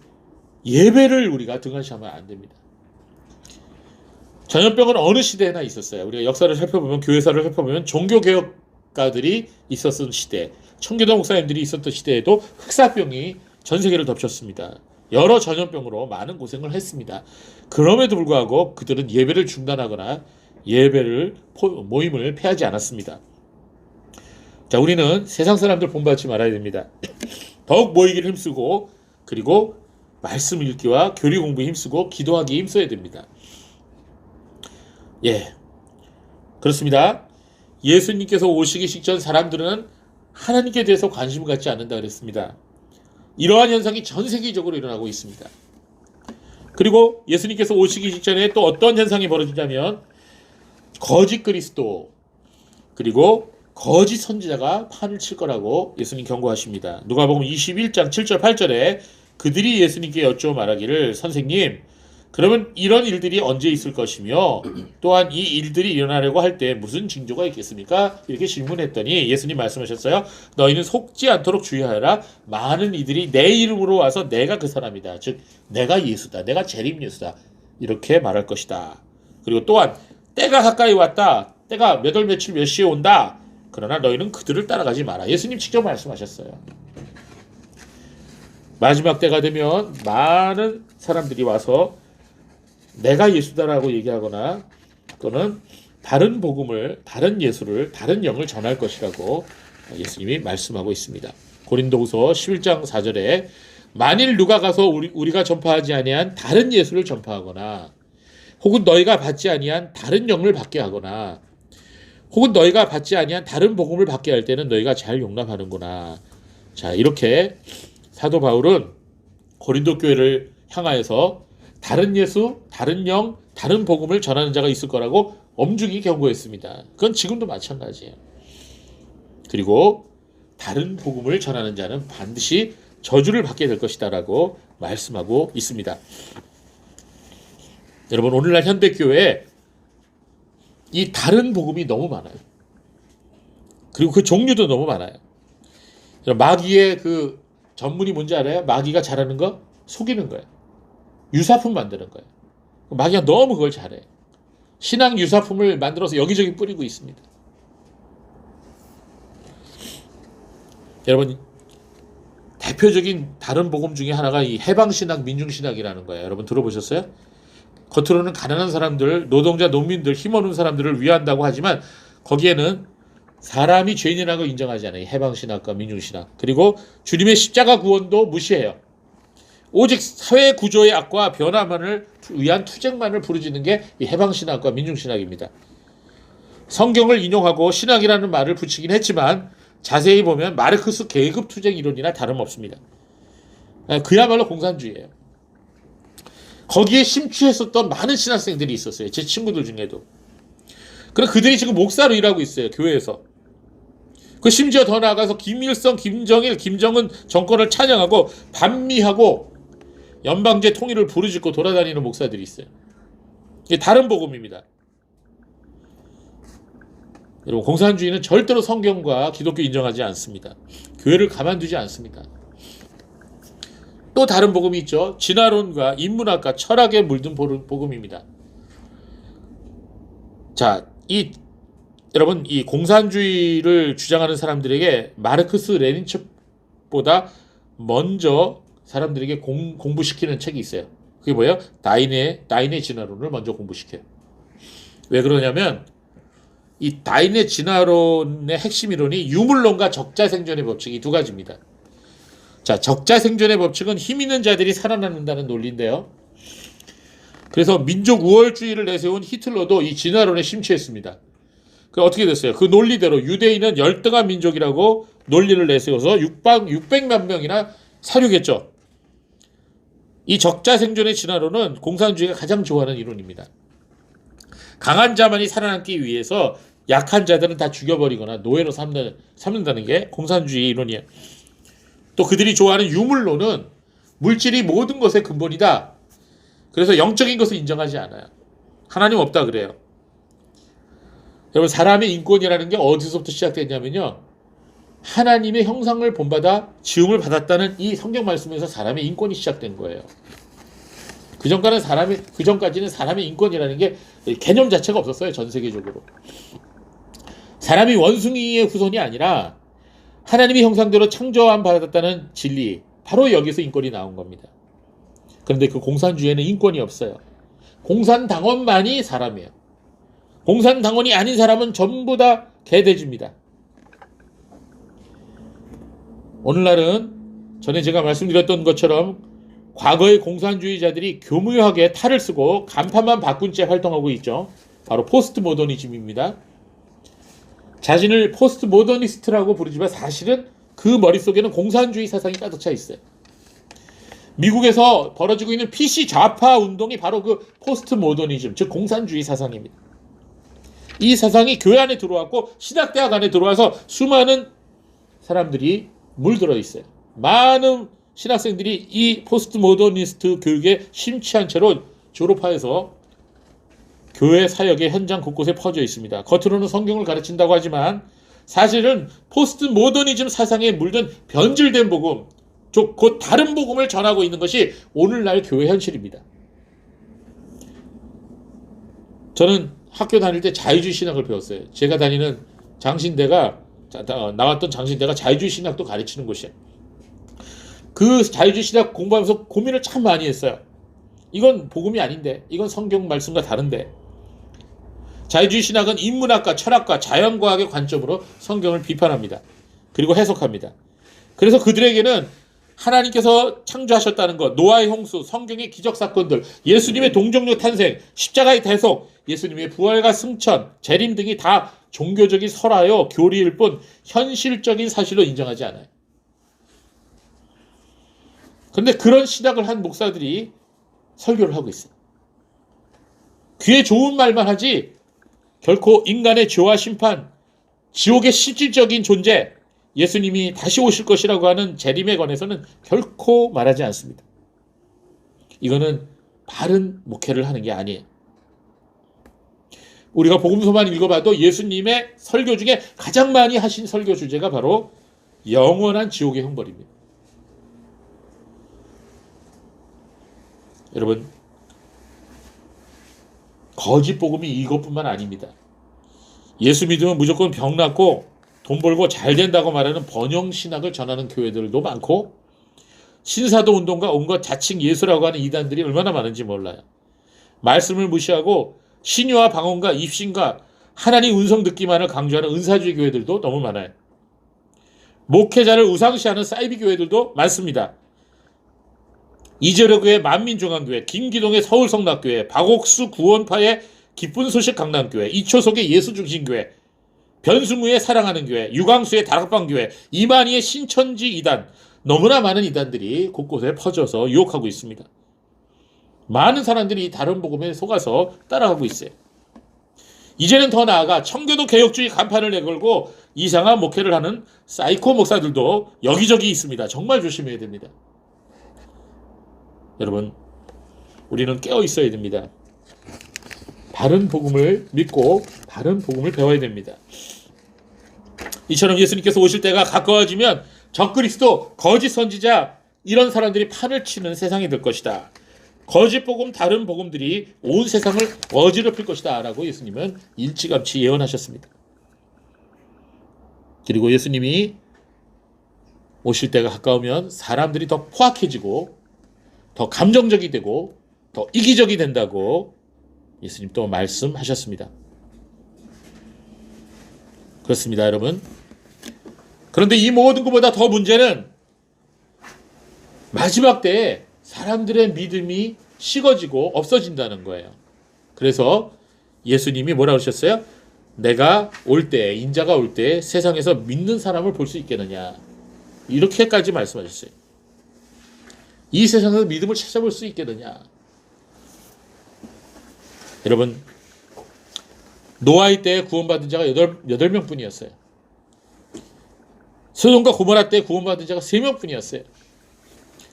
예배를 우리가 등한시하면 안 됩니다. 전염병은 어느 시대에나 있었어요. 우리가 역사를 살펴보면, 교회사를 살펴보면 종교개혁가들이 있었던 시대, 청교도 목사님들이 있었던 시대에도 흑사병이 전 세계를 덮쳤습니다. 여러 전염병으로 많은 고생을 했습니다. 그럼에도 불구하고 그들은 예배를 중단하거나 모임을 폐하지 않았습니다. 자, 우리는 세상 사람들 본받지 말아야 됩니다. 더욱 모이기를 힘쓰고, 그리고 말씀 읽기와 교리 공부에 힘쓰고 기도하기에 힘써야 됩니다. 예, 그렇습니다. 예수님께서 오시기 직전 사람들은 하나님께 대해서 관심을 갖지 않는다 그랬습니다. 이러한 현상이 전 세계적으로 일어나고 있습니다. 그리고 예수님께서 오시기 직전에 또 어떤 현상이 벌어지냐면 거짓 그리스도 그리고 거짓 선지자가 판을 칠 거라고 예수님 경고하십니다. 누가복음 21장 7절 8절에 그들이 예수님께 여쭈어 말하기를 선생님, 그러면 이런 일들이 언제 있을 것이며 또한 이 일들이 일어나려고 할 때 무슨 징조가 있겠습니까? 이렇게 질문했더니 예수님 말씀하셨어요. 너희는 속지 않도록 주의하여라. 많은 이들이 내 이름으로 와서 내가 그 사람이다. 즉 내가 예수다. 내가 재림 예수다. 이렇게 말할 것이다. 그리고 또한 때가 가까이 왔다. 때가 몇 월 며칠 몇 시에 온다. 그러나 너희는 그들을 따라가지 마라. 예수님 직접 말씀하셨어요. 마지막 때가 되면 많은 사람들이 와서 내가 예수다라고 얘기하거나 또는 다른 복음을, 다른 예수를, 다른 영을 전할 것이라고 예수님이 말씀하고 있습니다. 고린도후서 11장 4절에 만일 누가 가서 우리가 전파하지 아니한 다른 예수를 전파하거나 혹은 너희가 받지 아니한 다른 영을 받게 하거나 혹은 너희가 받지 아니한 다른 복음을 받게 할 때는 너희가 잘 용납하는구나. 자, 이렇게 사도 바울은 고린도 교회를 향하여서 다른 예수, 다른 영, 다른 복음을 전하는 자가 있을 거라고 엄중히 경고했습니다. 그건 지금도 마찬가지예요. 그리고 다른 복음을 전하는 자는 반드시 저주를 받게 될 것이다라고 말씀하고 있습니다. 여러분, 오늘날 현대교회에 이 다른 복음이 너무 많아요. 그리고 그 종류도 너무 많아요. 마귀의 그 전문이 뭔지 알아요? 마귀가 잘하는 거? 속이는 거예요. 유사품 만드는 거예요. 마귀가 너무 그걸 잘해. 신앙 유사품을 만들어서 여기저기 뿌리고 있습니다. 여러분, 대표적인 다른 복음 중에 하나가 이 해방신학, 민중신학이라는 거예요. 여러분 들어보셨어요? 겉으로는 가난한 사람들, 노동자, 농민들, 힘없는 사람들을 위한다고 하지만 거기에는 사람이 죄인이라고 인정하지 않아요. 해방신학과 민중신학. 그리고 주님의 십자가 구원도 무시해요. 오직 사회 구조의 악과 변화만을 위한 투쟁만을 부르짖는 게 이 해방신학과 민중신학입니다. 성경을 인용하고 신학이라는 말을 붙이긴 했지만 자세히 보면 마르크스 계급 투쟁 이론이나 다름없습니다. 그야말로 공산주의예요. 거기에 심취했었던 많은 신학생들이 있었어요. 제 친구들 중에도. 그럼 그들이 지금 목사로 일하고 있어요. 교회에서. 그 심지어 더 나아가서 김일성, 김정일, 김정은 정권을 찬양하고 반미하고 연방제 통일을 부르짖고 돌아다니는 목사들이 있어요. 이게 다른 복음입니다. 여러분, 공산주의는 절대로 성경과 기독교 인정하지 않습니다. 교회를 가만두지 않습니다. 또 다른 복음이 있죠. 진화론과 인문학과 철학에 물든 복음입니다. 자, 여러분, 이 공산주의를 주장하는 사람들에게 마르크스 레닌책보다 먼저 사람들에게 공부시키는 책이 있어요. 그게 뭐예요? 다인의 진화론을 먼저 공부시켜요. 왜 그러냐면 이 다인의 진화론의 핵심 이론이 유물론과 적자생존의 법칙, 이 두 가지입니다. 자, 적자생존의 법칙은 힘 있는 자들이 살아남는다는 논리인데요. 그래서 민족 우월주의를 내세운 히틀러도 이 진화론에 심취했습니다. 그 어떻게 됐어요? 그 논리대로 유대인은 열등한 민족이라고 논리를 내세워서 600만 명이나 살육했죠. 이 적자 생존의 진화론은 공산주의가 가장 좋아하는 이론입니다. 강한 자만이 살아남기 위해서 약한 자들은 다 죽여버리거나 노예로 삼는다는 게 공산주의 이론이에요. 또 그들이 좋아하는 유물론은 물질이 모든 것의 근본이다. 그래서 영적인 것을 인정하지 않아요. 하나님 없다 그래요. 여러분, 사람의 인권이라는 게 어디서부터 시작됐냐면요, 하나님의 형상을 본받아 지음을 받았다는 이 성경 말씀에서 사람의 인권이 시작된 거예요. 그전까지는 사람의 인권이라는 게 개념 자체가 없었어요. 전 세계적으로. 사람이 원숭이의 후손이 아니라 하나님의 형상대로 창조함 받았다는 진리, 바로 여기서 인권이 나온 겁니다. 그런데 그 공산주의에는 인권이 없어요. 공산당원만이 사람이에요. 공산당원이 아닌 사람은 전부 다 개돼지입니다. 오늘날은 전에 제가 말씀드렸던 것처럼 과거의 공산주의자들이 교묘하게 탈을 쓰고 간판만 바꾼 채 활동하고 있죠. 바로 포스트 모더니즘입니다. 자신을 포스트 모더니스트라고 부르지만 사실은 그 머릿속에는 공산주의 사상이 가득 차 있어요. 미국에서 벌어지고 있는 PC 좌파 운동이 바로 그 포스트 모더니즘, 즉 공산주의 사상입니다. 이 사상이 교회 안에 들어왔고 신학대학 안에 들어와서 수많은 사람들이 물들어 있어요. 많은 신학생들이 이 포스트 모더니스트 교육에 심취한 채로 졸업하여서 교회 사역의 현장 곳곳에 퍼져 있습니다. 겉으로는 성경을 가르친다고 하지만 사실은 포스트 모더니즘 사상에 물든 변질된 복음, 곧 다른 복음을 전하고 있는 것이 오늘날 교회 현실입니다. 저는 학교 다닐 때 자유주의 신학을 배웠어요. 제가 다니는 나왔던 장신대가 자유주의 신학도 가르치는 곳이에요. 그 자유주의 신학 공부하면서 고민을 참 많이 했어요. 이건 복음이 아닌데, 이건 성경 말씀과 다른데. 자유주의 신학은 인문학과, 철학과, 자연과학의 관점으로 성경을 비판합니다. 그리고 해석합니다. 그래서 그들에게는 하나님께서 창조하셨다는 것, 노아의 홍수, 성경의 기적 사건들, 예수님의 동정녀 탄생, 십자가의 대속, 예수님의 부활과 승천, 재림 등이 다 종교적인 설화요, 교리일 뿐 현실적인 사실로 인정하지 않아요. 그런데 그런 신학을 한 목사들이 설교를 하고 있어요. 귀에 좋은 말만 하지 결코 인간의 죄와 심판, 지옥의 실질적인 존재, 예수님이 다시 오실 것이라고 하는 재림에 관해서는 결코 말하지 않습니다. 이거는 바른 목회를 하는 게 아니에요. 우리가 복음서만 읽어봐도 예수님의 설교 중에 가장 많이 하신 설교 주제가 바로 영원한 지옥의 형벌입니다. 여러분, 거짓 복음이 이것뿐만 아닙니다. 예수 믿으면 무조건 병 낫고 돈 벌고 잘 된다고 말하는 번영신학을 전하는 교회들도 많고, 신사도 운동과 온갖 자칭 예수라고 하는 이단들이 얼마나 많은지 몰라요. 말씀을 무시하고 신유와 방언과 입신과 하나님 운성 듣기만을 강조하는 은사주의 교회들도 너무 많아요. 목회자를 우상시하는 사이비 교회들도 많습니다. 이재료교회 만민중앙교회, 김기동의 서울성락교회, 박옥수 구원파의 기쁜 소식 강남교회, 이초석의 예수중심교회, 변수무의 사랑하는 교회, 유광수의 다락방교회, 이만희의 신천지 이단, 너무나 많은 이단들이 곳곳에 퍼져서 유혹하고 있습니다. 많은 사람들이 다른 복음에 속아서 따라가고 있어요. 이제는 더 나아가 청교도 개혁주의 간판을 내걸고 이상한 목회를 하는 사이코 목사들도 여기저기 있습니다. 정말 조심해야 됩니다. 여러분, 우리는 깨어 있어야 됩니다. 바른 복음을 믿고 바른 복음을 배워야 됩니다. 이처럼 예수님께서 오실 때가 가까워지면 적그리스도, 거짓 선지자, 이런 사람들이 판을 치는 세상이 될 것이다. 거짓 복음, 다른 복음들이 온 세상을 어지럽힐 것이다 라고 예수님은 일찌감치 예언하셨습니다. 그리고 예수님이 오실 때가 가까우면 사람들이 더 포악해지고 더 감정적이 되고 더 이기적이 된다고 예수님 또 말씀하셨습니다. 그렇습니다, 여러분. 그런데 이 모든 것보다 더 문제는 마지막 때에 사람들의 믿음이 식어지고 없어진다는 거예요. 그래서 예수님이 뭐라고 하셨어요? 내가 올 때, 인자가 올 때 세상에서 믿는 사람을 볼 수 있겠느냐. 이렇게까지 말씀하셨어요. 이 세상에서 믿음을 찾아볼 수 있겠느냐. 여러분, 노아의 때에 구원받은 자가 8명 뿐이었어요. 소돔과 고모라 때에 구원받은 자가 3명 뿐이었어요.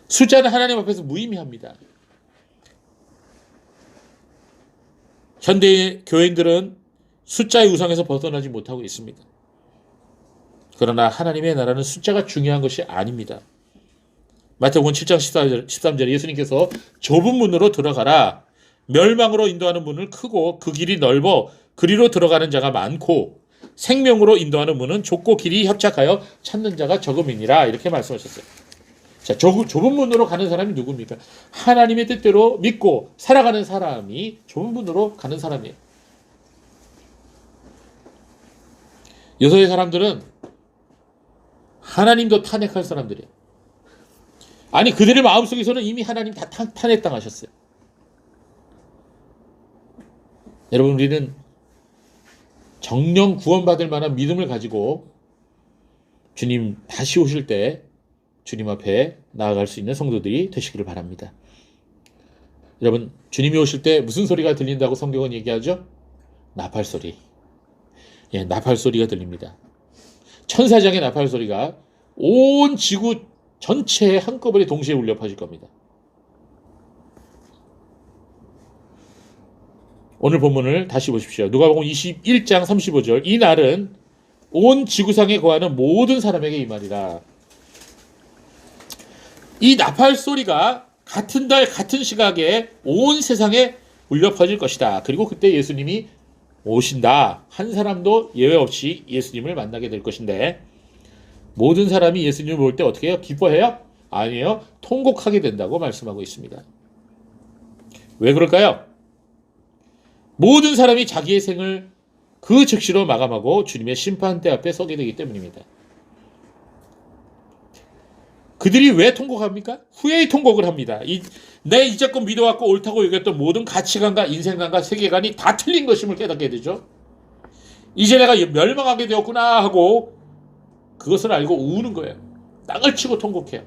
숫자는 하나님 앞에서 무의미합니다. 현대의 교인들은 숫자의 우상에서 벗어나지 못하고 있습니다. 그러나 하나님의 나라는 숫자가 중요한 것이 아닙니다. 마태복음 7장 13절에 예수님께서 좁은 문으로 들어가라. 멸망으로 인도하는 문은 크고 그 길이 넓어 그리로 들어가는 자가 많고 생명으로 인도하는 문은 좁고 길이 협착하여 찾는 자가 적음이니라. 이렇게 말씀하셨어요. 자, 좁은 문으로 가는 사람이 누굽니까? 하나님의 뜻대로 믿고 살아가는 사람이 좁은 문으로 가는 사람이에요. 요새의 사람들은 하나님도 탄핵할 사람들이에요. 아니, 그들의 마음속에서는 이미 하나님 다 탄핵당하셨어요. 여러분, 우리는 정령 구원받을 만한 믿음을 가지고 주님 다시 오실 때 주님 앞에 나아갈 수 있는 성도들이 되시기를 바랍니다. 여러분, 주님이 오실 때 무슨 소리가 들린다고 성경은 얘기하죠? 나팔 소리. 예, 나팔 소리가 들립니다. 천사장의 나팔 소리가 온 지구 전체에 한꺼번에 동시에 울려 퍼질 겁니다. 오늘 본문을 다시 보십시오. 누가복음 21장 35절. 이 날은 온 지구상에 거하는 모든 사람에게 이 말이라. 이 나팔 소리가 같은 달 같은 시각에 온 세상에 울려 퍼질 것이다. 그리고 그때 예수님이 오신다. 한 사람도 예외 없이 예수님을 만나게 될 것인데, 모든 사람이 예수님을 볼 때 어떻게 해요? 기뻐해요? 아니에요. 통곡하게 된다고 말씀하고 있습니다. 왜 그럴까요? 모든 사람이 자기의 생을 그 즉시로 마감하고 주님의 심판대 앞에 서게 되기 때문입니다. 그들이 왜 통곡합니까? 후회의 통곡을 합니다. 내 이제껏 믿어왔고 옳다고 여겼던 모든 가치관과 인생관과 세계관이 다 틀린 것임을 깨닫게 되죠. 이제 내가 멸망하게 되었구나 하고 그것을 알고 우는 거예요. 땅을 치고 통곡해요.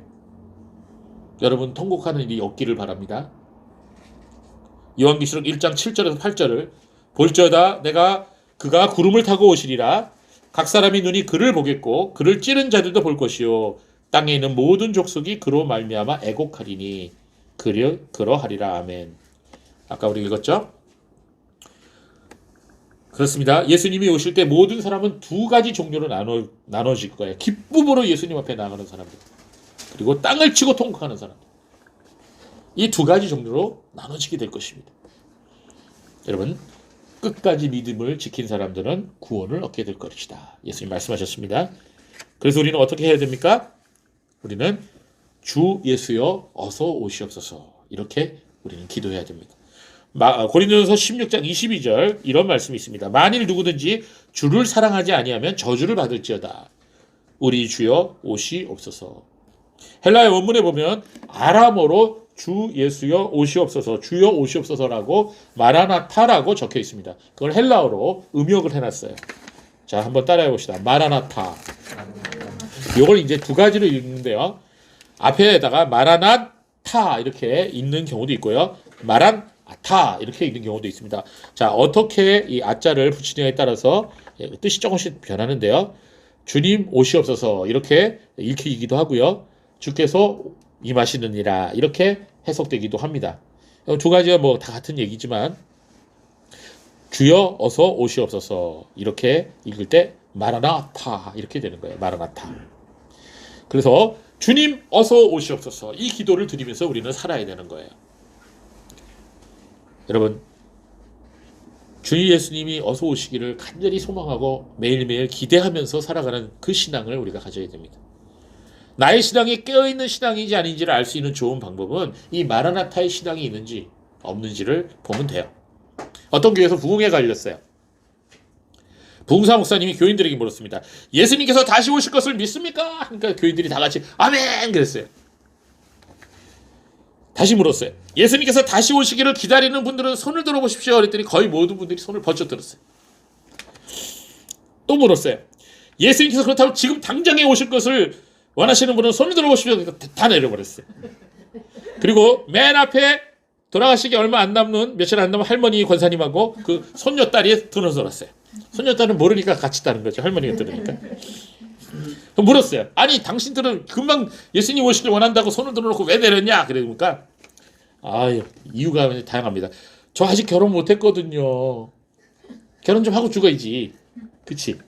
여러분, 통곡하는 일이 없기를 바랍니다. 요한계시록 1장 7절에서 8절을 볼지어다 그가 구름을 타고 오시리라. 각 사람이 눈이 그를 보겠고 그를 찌른 자들도 볼 것이요 땅에 있는 모든 족속이 그로 말미암아 애곡하리니 그러하리라. 아멘. 아까 우리 읽었죠? 그렇습니다. 예수님이 오실 때 모든 사람은 두 가지 종류로 나눠질 거예요. 기쁨으로 예수님 앞에 나가는 사람들, 그리고 땅을 치고 통곡하는 사람들. 이 두 가지 종류로 나눠지게 될 것입니다. 여러분, 끝까지 믿음을 지킨 사람들은 구원을 얻게 될 것이다. 예수님 말씀하셨습니다. 그래서 우리는 어떻게 해야 됩니까? 우리는 주 예수여 어서 오시옵소서. 이렇게 우리는 기도해야 됩니다. 고린도전서 16장 22절 이런 말씀이 있습니다. 만일 누구든지 주를 사랑하지 아니하면 저주를 받을지어다. 우리 주여 오시옵소서. 헬라의 원문에 보면 아람어로 주 예수여 오시옵소서, 주여 오시옵소서라고 마라나타라고 적혀 있습니다. 그걸 헬라어로 음역을 해놨어요. 자, 한번 따라해 봅시다. 마라나타. 이걸 이제 두 가지로 읽는데요. 앞에다가 마라나타 이렇게 읽는 경우도 있고요. 마란아타 이렇게 읽는 경우도 있습니다. 자, 어떻게 이 아자를 붙이느냐에 따라서 뜻이 조금씩 변하는데요. 주님 오시옵소서 이렇게 읽히기도 하고요. 주께서 임하시느니라 이렇게 해석되기도 합니다. 두 가지가 뭐 다 같은 얘기지만 주여 어서 오시옵소서 이렇게 읽을 때 마라나타 이렇게 되는 거예요. 마라나타. 그래서 주님 어서 오시옵소서 이 기도를 드리면서 우리는 살아야 되는 거예요. 여러분, 주 예수님이 어서 오시기를 간절히 소망하고 매일매일 기대하면서 살아가는 그 신앙을 우리가 가져야 됩니다. 나의 신앙이 깨어있는 신앙인지 아닌지를 알 수 있는 좋은 방법은 이 마라나타의 신앙이 있는지 없는지를 보면 돼요. 어떤 교회에서 부흥에 갈렸어요. 부흥사 목사님이 교인들에게 물었습니다. 예수님께서 다시 오실 것을 믿습니까? 그러니까 교인들이 다 같이 아멘 그랬어요. 다시 물었어요. 예수님께서 다시 오시기를 기다리는 분들은 손을 들어보십시오. 그랬더니 거의 모든 분들이 손을 번쩍 들었어요. 또 물었어요. 예수님께서 그렇다면 지금 당장에 오실 것을 원하시는 분은 손을 들어보시면 다 내려버렸어요. 그리고 맨 앞에 돌아가시기 얼마 안 남는, 며칠 안 남은 할머니 권사님하고 그 손녀딸이 들어설었어요. 손녀딸은 모르니까 같이 따는 거죠. 할머니가 들으니까. 물었어요. 아니 당신들은 금방 예수님 오시길 원한다고 손을 들어놓고 왜 내렸냐? 그러니까 아유, 이유가 다양합니다. 저 아직 결혼 못했거든요. 결혼 좀 하고 죽어야지. 그치?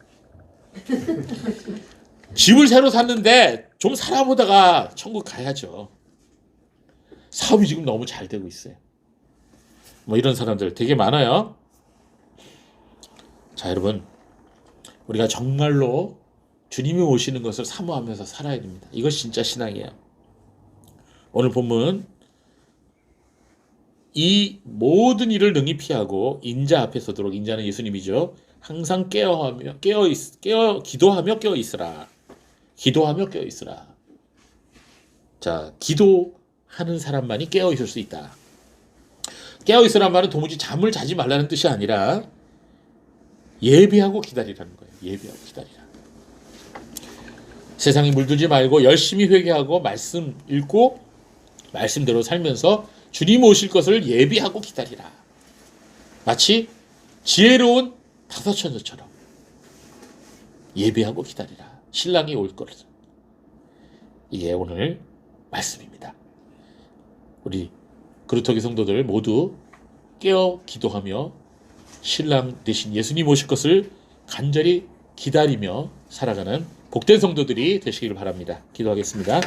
집을 새로 샀는데 좀 살아보다가 천국 가야죠. 사업이 지금 너무 잘 되고 있어요. 뭐 이런 사람들 되게 많아요. 자, 여러분, 우리가 정말로 주님이 오시는 것을 사모하면서 살아야 됩니다. 이것이 진짜 신앙이에요. 오늘 본문, 이 모든 일을 능히 피하고 인자 앞에 서도록, 인자는 예수님이죠. 항상 기도하며 깨어 있으라. 기도하며 깨어 있으라. 자, 기도하는 사람만이 깨어 있을 수 있다. 깨어 있으란 말은 도무지 잠을 자지 말라는 뜻이 아니라 예비하고 기다리라는 거예요. 예비하고 기다리라. 세상에 물들지 말고 열심히 회개하고 말씀 읽고 말씀대로 살면서 주님 오실 것을 예비하고 기다리라. 마치 지혜로운 다섯 처녀처럼 예비하고 기다리라. 신랑이 올 것을. 이게 오늘 말씀입니다. 우리 그루터기 성도들 모두 깨어 기도하며 신랑 대신 예수님 오실 것을 간절히 기다리며 살아가는 복된 성도들이 되시기를 바랍니다. 기도하겠습니다.